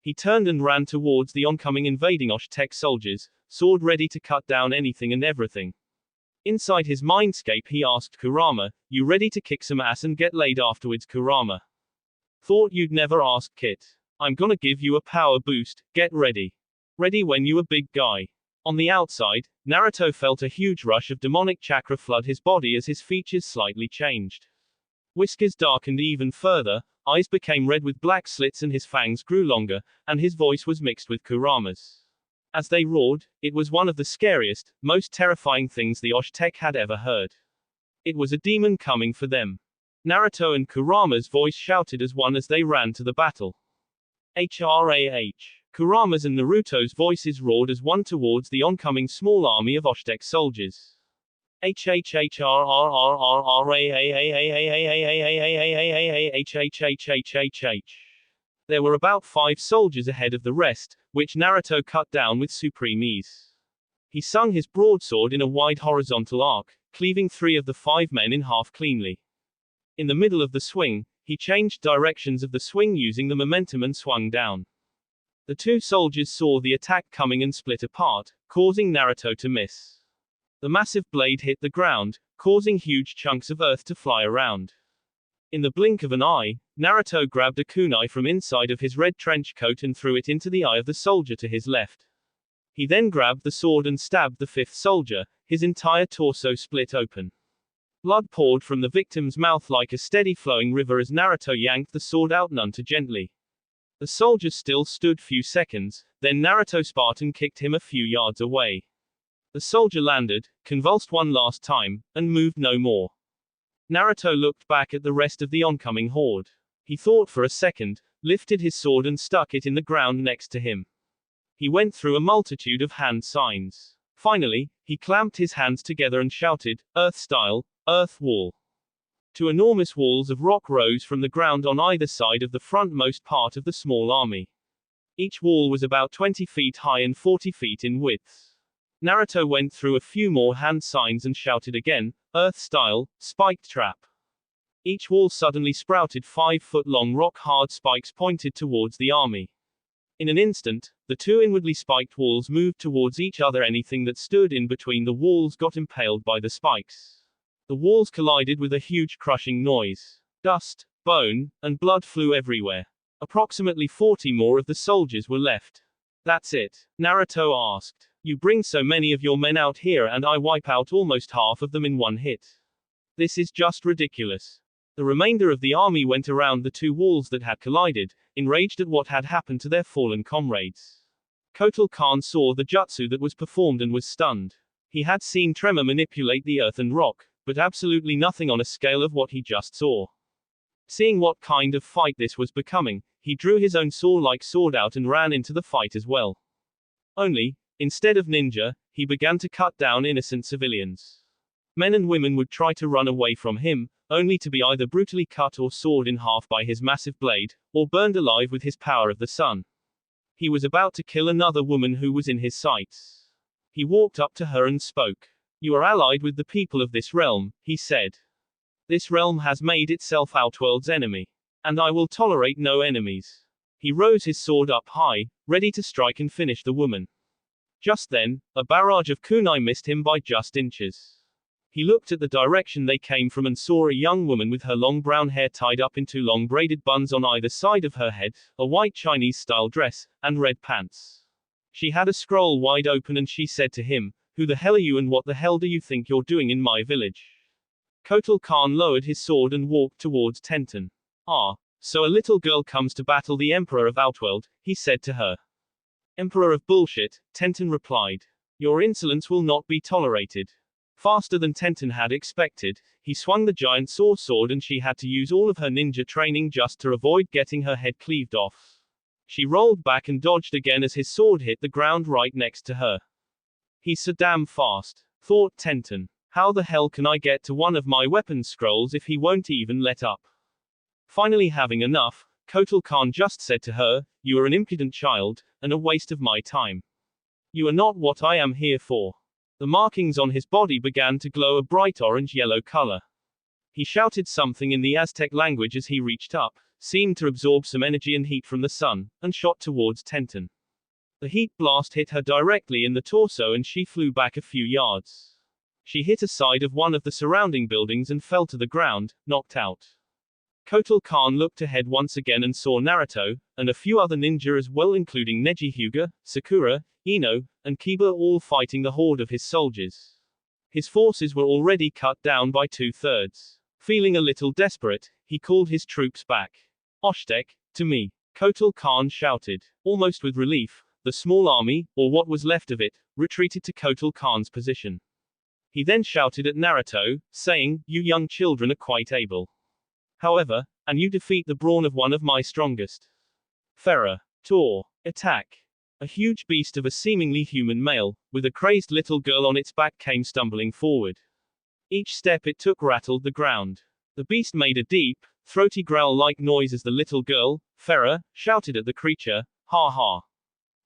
He turned and ran towards the oncoming invading Osh-Tech soldiers, sword ready to cut down anything and everything. Inside his mindscape he asked Kurama, you ready to kick some ass and get laid afterwards Kurama? Thought you'd never ask Kit. I'm gonna give you a power boost, get ready. Ready when you a big guy. On the outside, Naruto felt a huge rush of demonic chakra flood his body as his features slightly changed. Whiskers darkened even further, eyes became red with black slits and his fangs grew longer, and his voice was mixed with Kurama's. As they roared, it was one of the scariest, most terrifying things the Osh-Tech had ever heard. It was a demon coming for them. Naruto and Kurama's voice shouted as one as they ran to the battle. HRAH. Kurama's and Naruto's voices roared as one towards the oncoming small army of Osh-Tech soldiers. There were about 5 soldiers ahead of the rest, which Naruto cut down with supreme ease. He swung his broadsword in a wide horizontal arc, cleaving 3 of the 5 men in half cleanly. In the middle of the swing, he changed directions of the swing using the momentum and swung down. The 2 soldiers saw the attack coming and split apart, causing Naruto to miss. The massive blade hit the ground, causing huge chunks of earth to fly around. In the blink of an eye, Naruto grabbed a kunai from inside of his red trench coat and threw it into the eye of the soldier to his left. He then grabbed the sword and stabbed the 5th soldier, his entire torso split open. Blood poured from the victim's mouth like a steady flowing river as Naruto yanked the sword out none too gently. The soldier still stood few seconds, then Naruto Spartan kicked him a few yards away. The soldier landed, convulsed one last time, and moved no more. Naruto looked back at the rest of the oncoming horde. He thought for a second, lifted his sword and stuck it in the ground next to him. He went through a multitude of hand signs. Finally, he clamped his hands together and shouted, Earth style, Earth wall. 2 enormous walls of rock rose from the ground on either side of the frontmost part of the small army. Each wall was about 20 feet high and 40 feet in width. Naruto went through a few more hand signs and shouted again, Earth style, spiked trap. Each wall suddenly sprouted 5-foot-long rock-hard spikes pointed towards the army. In an instant, the 2 inwardly spiked walls moved towards each other. Anything that stood in between the walls got impaled by the spikes. The walls collided with a huge crushing noise. Dust, bone, and blood flew everywhere. Approximately 40 more of the soldiers were left. That's it? Naruto asked. You bring so many of your men out here and I wipe out almost half of them in one hit. This is just ridiculous. The remainder of the army went around the two walls that had collided, enraged at what had happened to their fallen comrades. Kotal Kahn saw the jutsu that was performed and was stunned. He had seen tremor manipulate the earth and rock, but absolutely nothing on a scale of what he just saw. Seeing what kind of fight this was becoming, he drew his own saw-like sword out and ran into the fight as well. Only, instead of ninja, he began to cut down innocent civilians. Men and women would try to run away from him, only to be either brutally cut or sawed in half by his massive blade, or burned alive with his power of the sun. He was about to kill another woman who was in his sights. He walked up to her and spoke. "You are allied with the people of this realm," he said. "This realm has made itself Outworld's enemy. And I will tolerate no enemies." He rose his sword up high, ready to strike and finish the woman. Just then, a barrage of kunai missed him by just inches. He looked at the direction they came from and saw a young woman with her long brown hair tied up into long braided buns on either side of her head, a white Chinese-style dress, and red pants. She had a scroll wide open and she said to him, "Who the hell are you and what the hell do you think you're doing in my village?" Kotal Kahn lowered his sword and walked towards Tenten. "Ah, so a little girl comes to battle the Emperor of Outworld," he said to her. "Emperor of bullshit," Tenten replied. "Your insolence will not be tolerated." Faster than Tenten had expected, he swung the giant sword and she had to use all of her ninja training just to avoid getting her head cleaved off. She rolled back and dodged again as his sword hit the ground right next to her. "He's so damn fast," thought Tenten. "How the hell can I get to one of my weapon scrolls if he won't even let up?" Finally having enough, Kotal Kahn just said to her, "You are an impudent child, and a waste of my time. You are not what I am here for." The markings on his body began to glow a bright orange-yellow color. He shouted something in the Aztec language as he reached up, seemed to absorb some energy and heat from the sun, and shot towards Tenten. The heat blast hit her directly in the torso and she flew back a few yards. She hit a side of one of the surrounding buildings and fell to the ground, knocked out. Kotal Kahn looked ahead once again and saw Naruto, and a few other ninja as well including Neji Hyuga, Sakura, Ino, and Kiba all fighting the horde of his soldiers. His forces were already cut down by 2/3. Feeling a little desperate, he called his troops back. "Oshtek, to me!" Kotal Kahn shouted. Almost with relief, the small army, or what was left of it, retreated to Kotal Kahn's position. He then shouted at Naruto, saying, "You young children are quite able. However, and you defeat the brawn of one of my strongest. Ferra. Tor. Attack." A huge beast of a seemingly human male, with a crazed little girl on its back came stumbling forward. Each step it took rattled the ground. The beast made a deep, throaty growl-like noise as the little girl, Ferra, shouted at the creature, "Ha ha.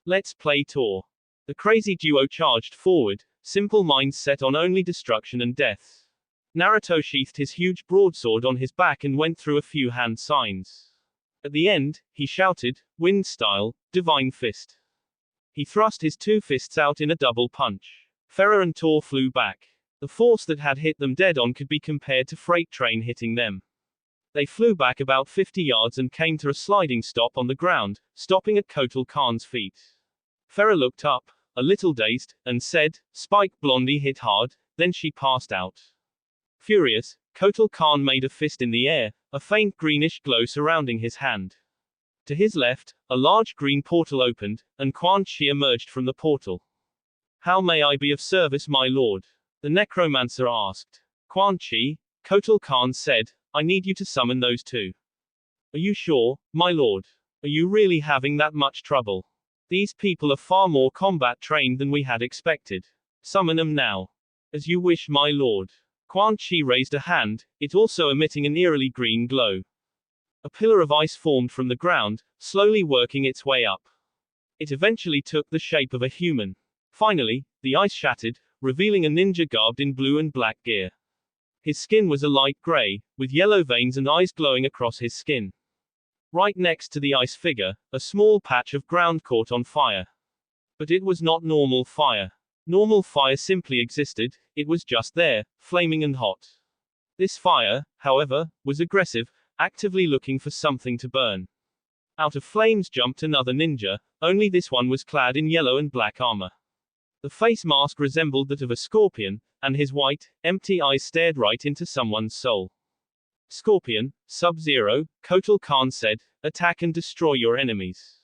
Let's play Tor." The crazy duo charged forward, simple minds set on only destruction and death. Naruto sheathed his huge broadsword on his back and went through a few hand signs. At the end, he shouted, "Wind style, divine fist." He thrust his two fists out in a double punch. Ferra and Tor flew back. The force that had hit them dead on could be compared to freight train hitting them. They flew back about 50 yards and came to a sliding stop on the ground, stopping at Kotal Kahn's feet. Ferra looked up, a little dazed, and said, "Spike Blondie hit hard," then she passed out. Furious, Kotal Kahn made a fist in the air, a faint greenish glow surrounding his hand. To his left, a large green portal opened, and Quan Chi emerged from the portal. "How may I be of service, my lord?" the necromancer asked. "Quan Chi," Kotal Kahn said, "I need you to summon those two." "Are you sure, my lord? Are you really having that much trouble? These people are far more combat trained than we had expected. Summon them now." "As you wish, my lord." Quan Chi raised a hand, it also emitting an eerily green glow. A pillar of ice formed from the ground, slowly working its way up. It eventually took the shape of a human. Finally, the ice shattered, revealing a ninja garbed in blue and black gear. His skin was a light gray, with yellow veins and eyes glowing across his skin. Right next to the ice figure, a small patch of ground caught on fire. But it was not normal fire. Normal fire simply existed, it was just there, flaming and hot. This fire, however, was aggressive, actively looking for something to burn. Out of flames jumped another ninja, only this one was clad in yellow and black armor. The face mask resembled that of a scorpion, and his white, empty eyes stared right into someone's soul. Scorpion, Sub-Zero, Kotal Kahn said, attack and destroy your enemies.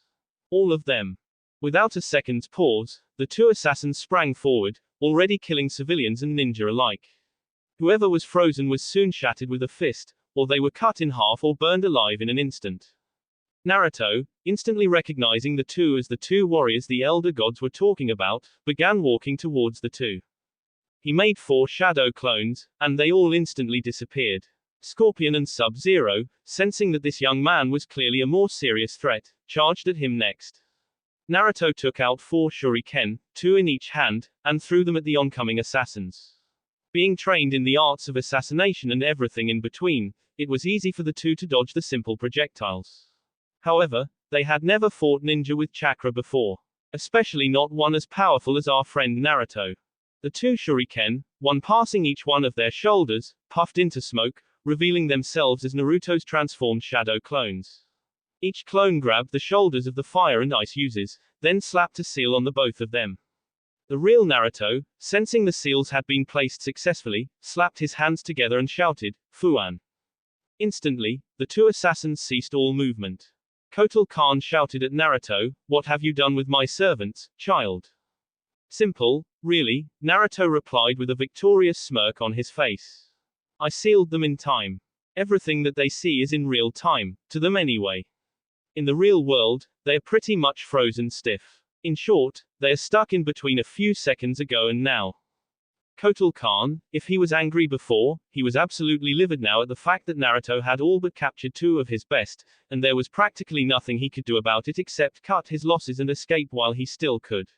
All of them. Without a second's pause, the two assassins sprang forward, already killing civilians and ninja alike. Whoever was frozen was soon shattered with a fist, or they were cut in half or burned alive in an instant. Naruto, instantly recognizing the two as the two warriors the elder gods were talking about, began walking towards the two. He made 4 shadow clones, and they all instantly disappeared. Scorpion and Sub-Zero, sensing that this young man was clearly a more serious threat, charged at him next. Naruto took out 4 shuriken, 2 in each hand, and threw them at the oncoming assassins. Being trained in the arts of assassination and everything in between, it was easy for the two to dodge the simple projectiles. However, they had never fought ninja with chakra before. Especially not one as powerful as our friend Naruto. The 2 shuriken, one passing each one of their shoulders, puffed into smoke, revealing themselves as Naruto's transformed shadow clones. Each clone grabbed the shoulders of the fire and ice users, then slapped a seal on the both of them. The real Naruto, sensing the seals had been placed successfully, slapped his hands together and shouted, Fuan. Instantly, the 2 assassins ceased all movement. Kotal Kahn shouted at Naruto, what have you done with my servants, child? Simple, really, Naruto replied with a victorious smirk on his face. I sealed them in time. Everything that they see is in real time, to them anyway. In the real world, they are pretty much frozen stiff. In short, they are stuck in between a few seconds ago and now. Kotal Kahn, if he was angry before, he was absolutely livid now at the fact that Naruto had all but captured 2 of his best, and there was practically nothing he could do about it except cut his losses and escape while he still could.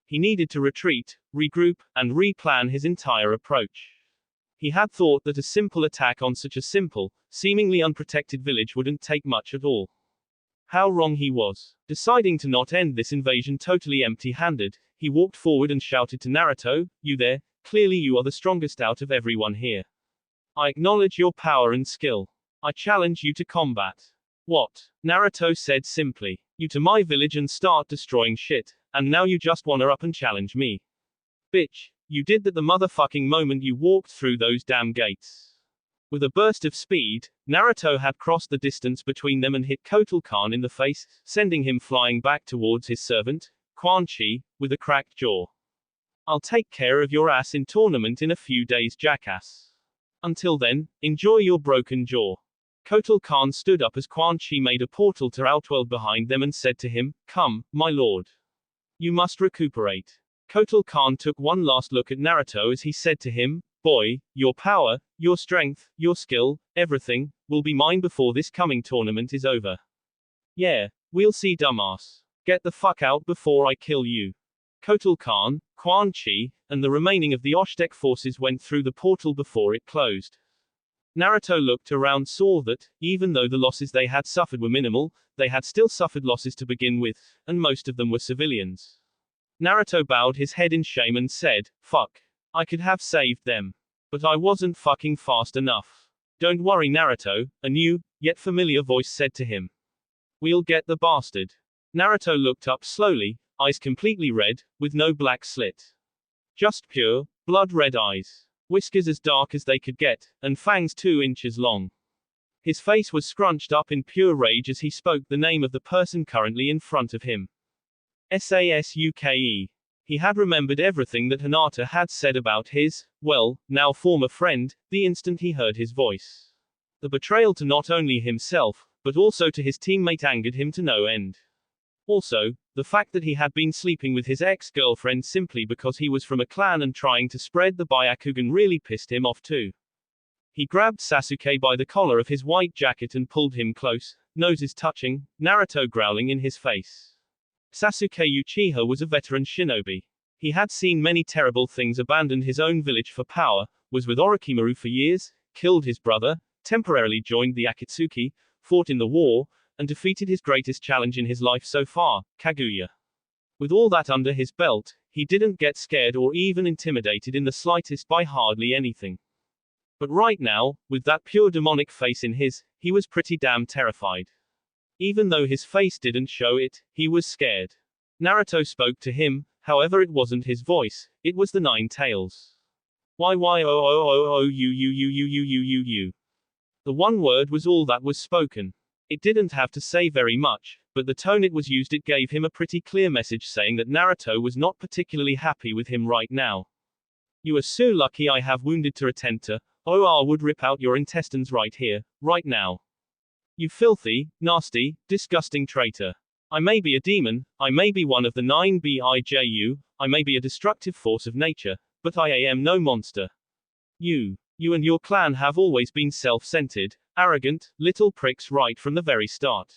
He needed to retreat, regroup, and replan his entire approach. He had thought that a simple attack on such a simple, seemingly unprotected village wouldn't take much at all. How wrong he was. Deciding to not end this invasion totally empty-handed, he walked forward and shouted to Naruto, you there, clearly you are the strongest out of everyone here. I acknowledge your power and skill. I challenge you to combat. What? Naruto said simply. You to my village and start destroying shit, and now you just wanna up and challenge me. Bitch, you did that the motherfucking moment you walked through those damn gates. With a burst of speed, Naruto had crossed the distance between them and hit Kotal Kahn in the face, sending him flying back towards his servant, Quan Chi, with a cracked jaw. I'll take care of your ass in tournament in a few days, jackass. Until then, enjoy your broken jaw. Kotal Kahn stood up as Quan Chi made a portal to Outworld behind them and said to him, come, my lord. You must recuperate. Kotal Kahn took one last look at Naruto as he said to him, boy, your power, your strength, your skill, everything, will be mine before this coming tournament is over. Yeah, we'll see, dumbass. Get the fuck out before I kill you. Kotal Kahn, Quan Chi, and the remaining of the Oshtek forces went through the portal before it closed. Naruto looked around, saw that, even though the losses they had suffered were minimal, they had still suffered losses to begin with, and most of them were civilians. Naruto bowed his head in shame and said, fuck. I could have saved them. But I wasn't fucking fast enough. Don't worry, Naruto, a new, yet familiar voice said to him. We'll get the bastard. Naruto looked up slowly, eyes completely red, with no black slit. Just pure, blood-red eyes. Whiskers as dark as they could get, and fangs 2 inches long. His face was scrunched up in pure rage as he spoke the name of the person currently in front of him. Sasuke. He had remembered everything that Hinata had said about his, well, now former friend, the instant he heard his voice. The betrayal to not only himself, but also to his teammate angered him to no end. Also, the fact that he had been sleeping with his ex-girlfriend simply because he was from a clan and trying to spread the Byakugan really pissed him off too. He grabbed Sasuke by the collar of his white jacket and pulled him close, noses touching, Naruto growling in his face. Sasuke Uchiha was a veteran shinobi. He had seen many terrible things, abandoned his own village for power, was with Orochimaru for years, killed his brother, temporarily joined the Akatsuki, fought in the war, and defeated his greatest challenge in his life so far, Kaguya. With all that under his belt, he didn't get scared or even intimidated in the slightest by hardly anything. But right now, with that pure demonic face in his, he was pretty damn terrified. Even though his face didn't show it, he was scared. Naruto spoke to him, however it wasn't his voice, it was the 9 tails. You. The one word was all that was spoken. It didn't have to say very much, but the tone it was used it gave him a pretty clear message saying that Naruto was not particularly happy with him right now. You are so lucky I have wounded to attend to, or I would rip out your intestines right here, right now. You filthy, nasty, disgusting traitor. I may be a demon, I may be one of the 9biju, I may be a destructive force of nature, but I am no monster. You and your clan have always been self-centered, arrogant, little pricks right from the very start.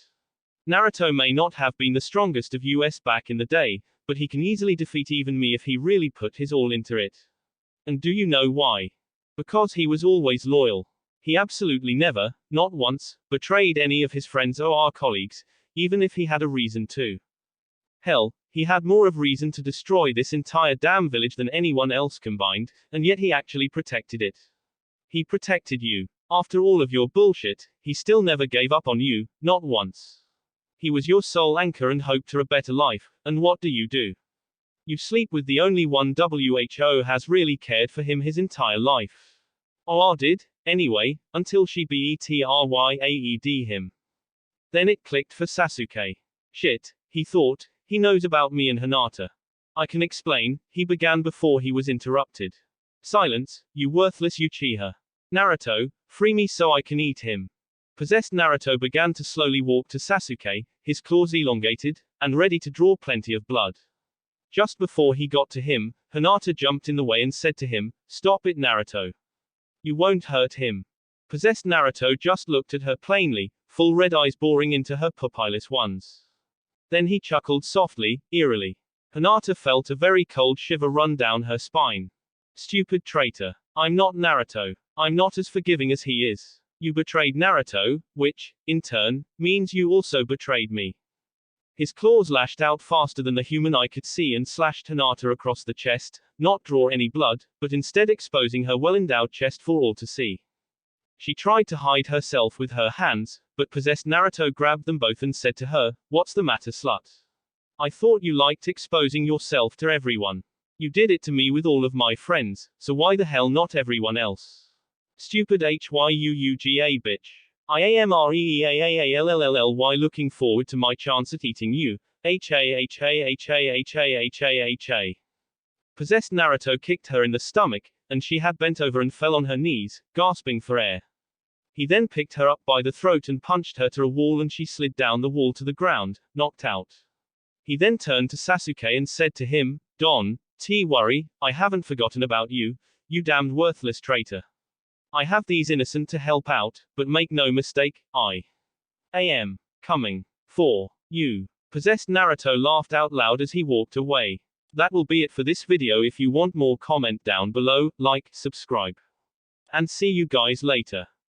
Naruto may not have been the strongest of us back in the day, but he can easily defeat even me if he really put his all into it. And do you know why? Because he was always loyal. He absolutely never, not once, betrayed any of his friends or our colleagues, even if he had a reason to. Hell, he had more of reason to destroy this entire damn village than anyone else combined, and yet he actually protected it. He protected you. After all of your bullshit, he still never gave up on you, not once. He was your sole anchor and hope to a better life, and what do? You sleep with the only one WHO has really cared for him his entire life. Or did, anyway, until she betrayed him. Then it clicked for Sasuke. Shit, he thought, he knows about me and Hinata. I can explain, he began before he was interrupted. Silence, you worthless Uchiha. Naruto, free me so I can eat him. Possessed Naruto began to slowly walk to Sasuke, his claws elongated, and ready to draw plenty of blood. Just before he got to him, Hinata jumped in the way and said to him, "Stop it, Naruto. You won't hurt him." Possessed Naruto just looked at her plainly, full red eyes boring into her pupilless ones. Then he chuckled softly, eerily. Hinata felt a very cold shiver run down her spine. Stupid traitor. I'm not Naruto. I'm not as forgiving as he is. You betrayed Naruto, which, in turn, means you also betrayed me. His claws lashed out faster than the human eye could see and slashed Hinata across the chest, not draw any blood, but instead exposing her well-endowed chest for all to see. She tried to hide herself with her hands, but possessed Naruto grabbed them both and said to her, "What's the matter, slut? I thought you liked exposing yourself to everyone. You did it to me with all of my friends, so why the hell not everyone else? Stupid HYUUGA bitch. I am REEAAALLLY looking forward to my chance at eating you. HAHAHAHAHAHA. Possessed Naruto kicked her in the stomach, and she had bent over and fell on her knees, gasping for air. He then picked her up by the throat and punched her to a wall and she slid down the wall to the ground, knocked out. He then turned to Sasuke and said to him, "Don't worry, I haven't forgotten about you, you damned worthless traitor. I have these innocent to help out, but make no mistake, I am coming for you." Possessed Naruto laughed out loud as he walked away. That will be it for this video. If you want more, comment down below, like, subscribe. And see you guys later.